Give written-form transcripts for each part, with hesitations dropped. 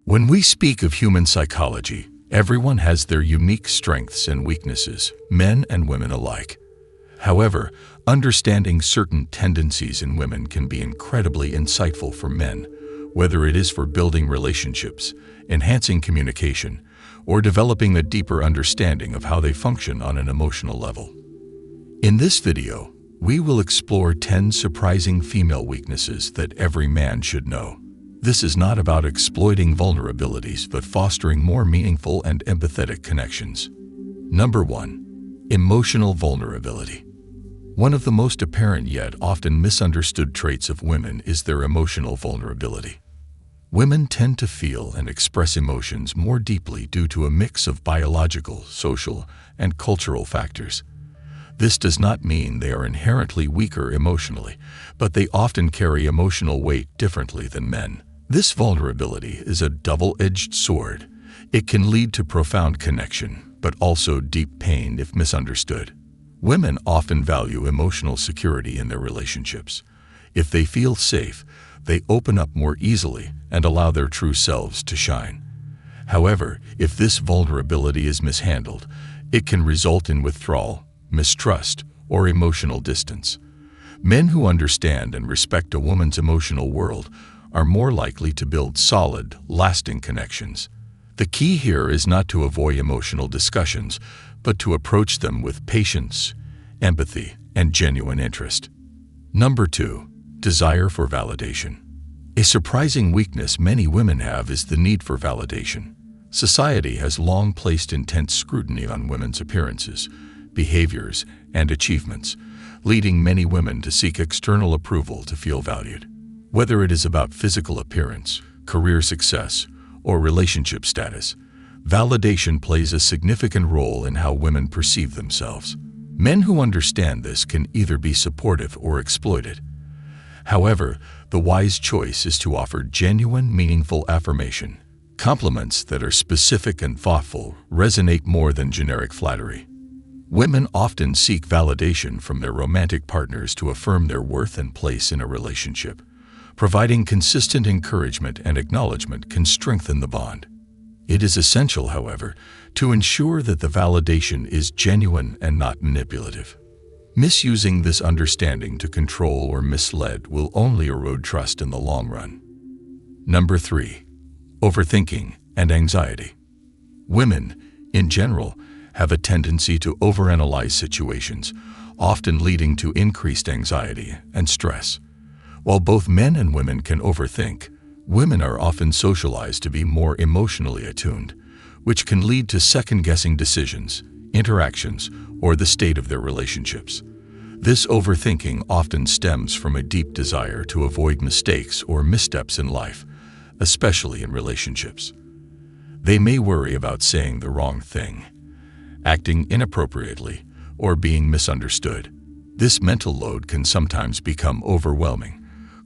When we speak of human psychology, everyone has their unique strengths and weaknesses, men and women alike. However, understanding certain tendencies in women can be incredibly insightful for men, whether it is for building relationships, enhancing communication, or developing a deeper understanding of how they function on an emotional level. In this video, we will explore 10 surprising female weaknesses that every man should know. This is not about exploiting vulnerabilities, but fostering more meaningful and empathetic connections. Number 1. Emotional vulnerability. One of the most apparent yet often misunderstood traits of women is their emotional vulnerability. Women tend to feel and express emotions more deeply due to a mix of biological, social, and cultural factors. This does not mean they are inherently weaker emotionally, but they often carry emotional weight differently than men. This vulnerability is a double-edged sword. It can lead to profound connection, but also deep pain if misunderstood. Women often value emotional security in their relationships. If they feel safe, they open up more easily and allow their true selves to shine. However, if this vulnerability is mishandled, it can result in withdrawal, mistrust, or emotional distance. Men who understand and respect a woman's emotional world are more likely to build solid, lasting connections. The key here is not to avoid emotional discussions, but to approach them with patience, empathy, and genuine interest. Number 2. Desire for validation. A surprising weakness many women have is the need for validation. Society has long placed intense scrutiny on women's appearances, behaviors, and achievements, leading many women to seek external approval to feel valued. Whether it is about physical appearance, career success, or relationship status, validation plays a significant role in how women perceive themselves. Men who understand this can either be supportive or exploited. However, the wise choice is to offer genuine, meaningful affirmation. Compliments that are specific and thoughtful resonate more than generic flattery. Women often seek validation from their romantic partners to affirm their worth and place in a relationship. Providing consistent encouragement and acknowledgement can strengthen the bond. It is essential, however, to ensure that the validation is genuine and not manipulative. Misusing this understanding to control or mislead will only erode trust in the long run. Number 3. Overthinking and anxiety. Women, in general, have a tendency to overanalyze situations, often leading to increased anxiety and stress. While both men and women can overthink, women are often socialized to be more emotionally attuned, which can lead to second-guessing decisions, interactions, or the state of their relationships. This overthinking often stems from a deep desire to avoid mistakes or missteps in life, especially in relationships. They may worry about saying the wrong thing, acting inappropriately, or being misunderstood. This mental load can sometimes become overwhelming,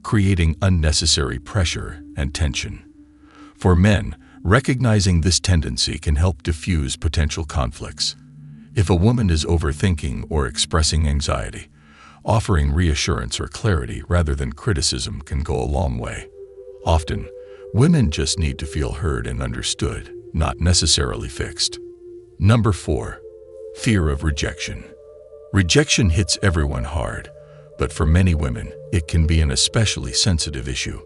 creating unnecessary pressure and tension. For men, recognizing this tendency can help diffuse potential conflicts. If a woman is overthinking or expressing anxiety, offering reassurance or clarity rather than criticism can go a long way. Often, women just need to feel heard and understood, not necessarily fixed. Number 4. Fear of rejection. Rejection hits everyone hard, but for many women, it can be an especially sensitive issue.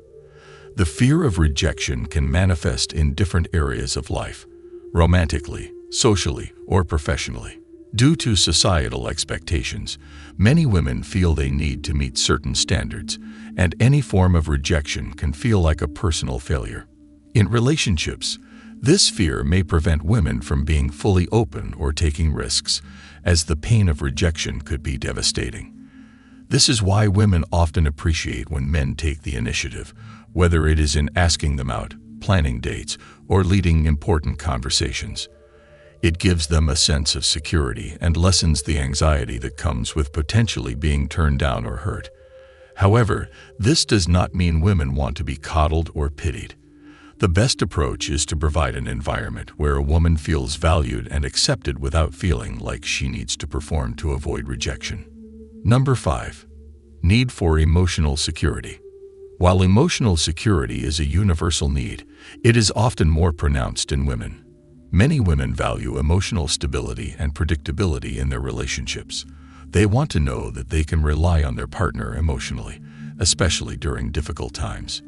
The fear of rejection can manifest in different areas of life, romantically, socially, or professionally. Due to societal expectations, many women feel they need to meet certain standards, and any form of rejection can feel like a personal failure. In relationships, this fear may prevent women from being fully open or taking risks, as the pain of rejection could be devastating. This is why women often appreciate when men take the initiative, whether it is in asking them out, planning dates, or leading important conversations. It gives them a sense of security and lessens the anxiety that comes with potentially being turned down or hurt. However, this does not mean women want to be coddled or pitied. The best approach is to provide an environment where a woman feels valued and accepted without feeling like she needs to perform to avoid rejection. Number 5. Need for emotional security. While emotional security is a universal need, it is often more pronounced in women. Many women value emotional stability and predictability in their relationships. They want to know that they can rely on their partner emotionally, especially during difficult times.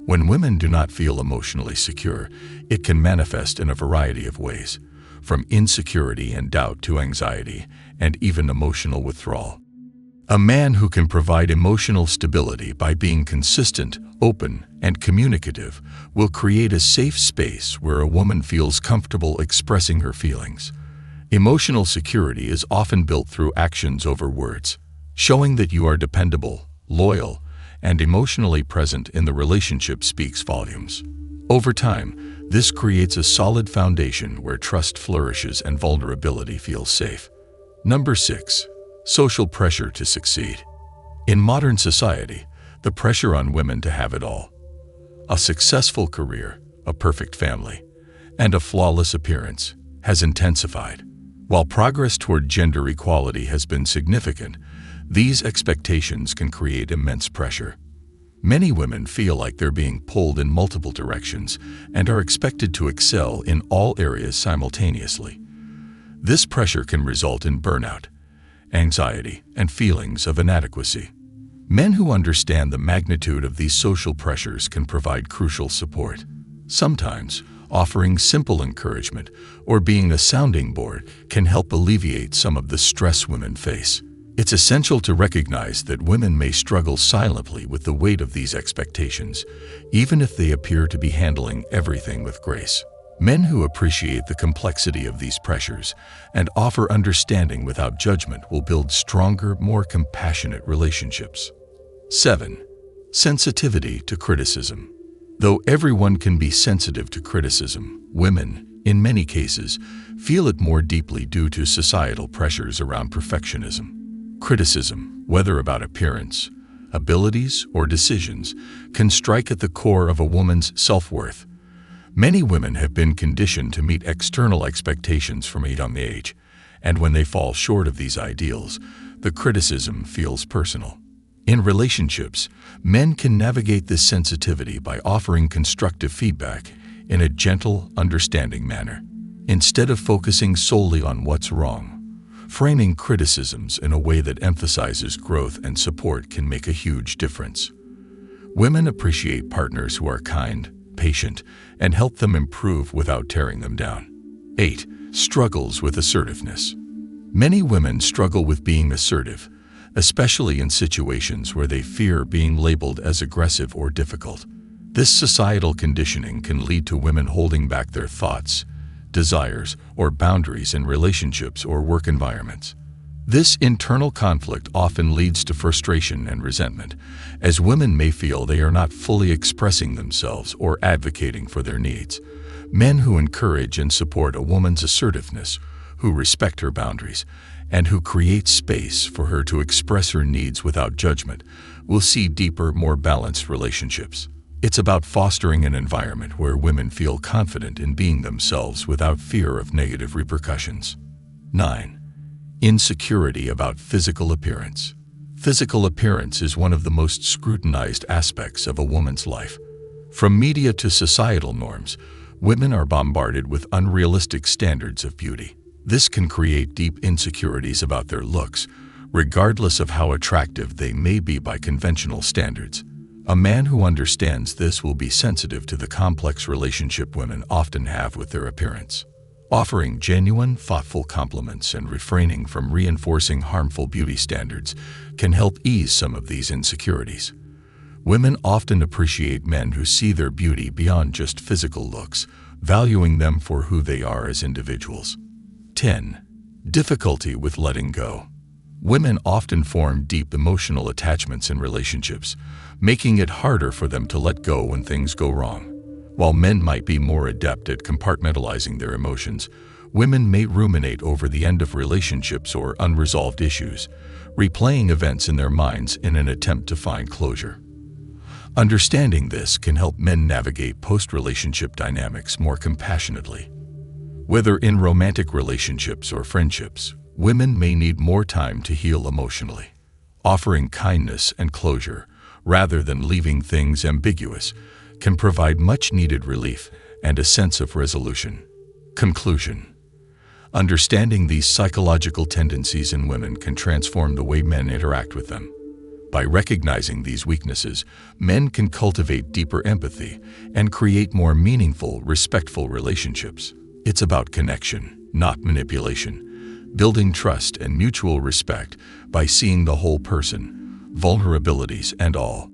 When women do not feel emotionally secure, it can manifest in a variety of ways, from insecurity and doubt to anxiety and even emotional withdrawal. A man who can provide emotional stability by being consistent, open, and communicative will create a safe space where a woman feels comfortable expressing her feelings. Emotional security is often built through actions over words. Showing that you are dependable, loyal, and emotionally present in the relationship speaks volumes. Over time, this creates a solid foundation where trust flourishes and vulnerability feels safe. Number 6. Social pressure to succeed. In modern society, the pressure on women to have it all, a successful career, a perfect family, and a flawless appearance, has intensified. While progress toward gender equality has been significant, these expectations can create immense pressure. Many women feel like they're being pulled in multiple directions and are expected to excel in all areas simultaneously. This pressure can result in burnout, anxiety, and feelings of inadequacy. Men who understand the magnitude of these social pressures can provide crucial support. Sometimes, offering simple encouragement or being a sounding board can help alleviate some of the stress women face. It's essential to recognize that women may struggle silently with the weight of these expectations, even if they appear to be handling everything with grace. Men who appreciate the complexity of these pressures and offer understanding without judgment will build stronger, more compassionate relationships. 7. Sensitivity to criticism. Though everyone can be sensitive to criticism, women, in many cases, feel it more deeply due to societal pressures around perfectionism. Criticism, whether about appearance, abilities, or decisions, can strike at the core of a woman's self-worth. Many women have been conditioned to meet external expectations from a young age, and when they fall short of these ideals, the criticism feels personal. In relationships, men can navigate this sensitivity by offering constructive feedback in a gentle, understanding manner. Instead of focusing solely on what's wrong, framing criticisms in a way that emphasizes growth and support can make a huge difference. Women appreciate partners who are kind, patient, and help them improve without tearing them down. 8. Struggles with assertiveness. Many women struggle with being assertive, especially in situations where they fear being labeled as aggressive or difficult. This societal conditioning can lead to women holding back their thoughts, desires, or boundaries in relationships or work environments. This internal conflict often leads to frustration and resentment, as women may feel they are not fully expressing themselves or advocating for their needs. Men who encourage and support a woman's assertiveness, who respect her boundaries, and who create space for her to express her needs without judgment, will see deeper, more balanced relationships. It's about fostering an environment where women feel confident in being themselves without fear of negative repercussions. 9. Insecurity about physical appearance. Physical appearance is one of the most scrutinized aspects of a woman's life. From media to societal norms, women are bombarded with unrealistic standards of beauty. This can create deep insecurities about their looks, regardless of how attractive they may be by conventional standards. A man who understands this will be sensitive to the complex relationship women often have with their appearance. Offering genuine, thoughtful compliments and refraining from reinforcing harmful beauty standards can help ease some of these insecurities. Women often appreciate men who see their beauty beyond just physical looks, valuing them for who they are as individuals. 10. Difficulty with letting go. Women often form deep emotional attachments in relationships, making it harder for them to let go when things go wrong. While men might be more adept at compartmentalizing their emotions, women may ruminate over the end of relationships or unresolved issues, replaying events in their minds in an attempt to find closure. Understanding this can help men navigate post-relationship dynamics more compassionately. Whether in romantic relationships or friendships, women may need more time to heal emotionally. Offering kindness and closure, rather than leaving things ambiguous, can provide much-needed relief and a sense of resolution. Conclusion. Understanding these psychological tendencies in women can transform the way men interact with them. By recognizing these weaknesses, men can cultivate deeper empathy and create more meaningful, respectful relationships. It's about connection, not manipulation, building trust and mutual respect by seeing the whole person, vulnerabilities and all.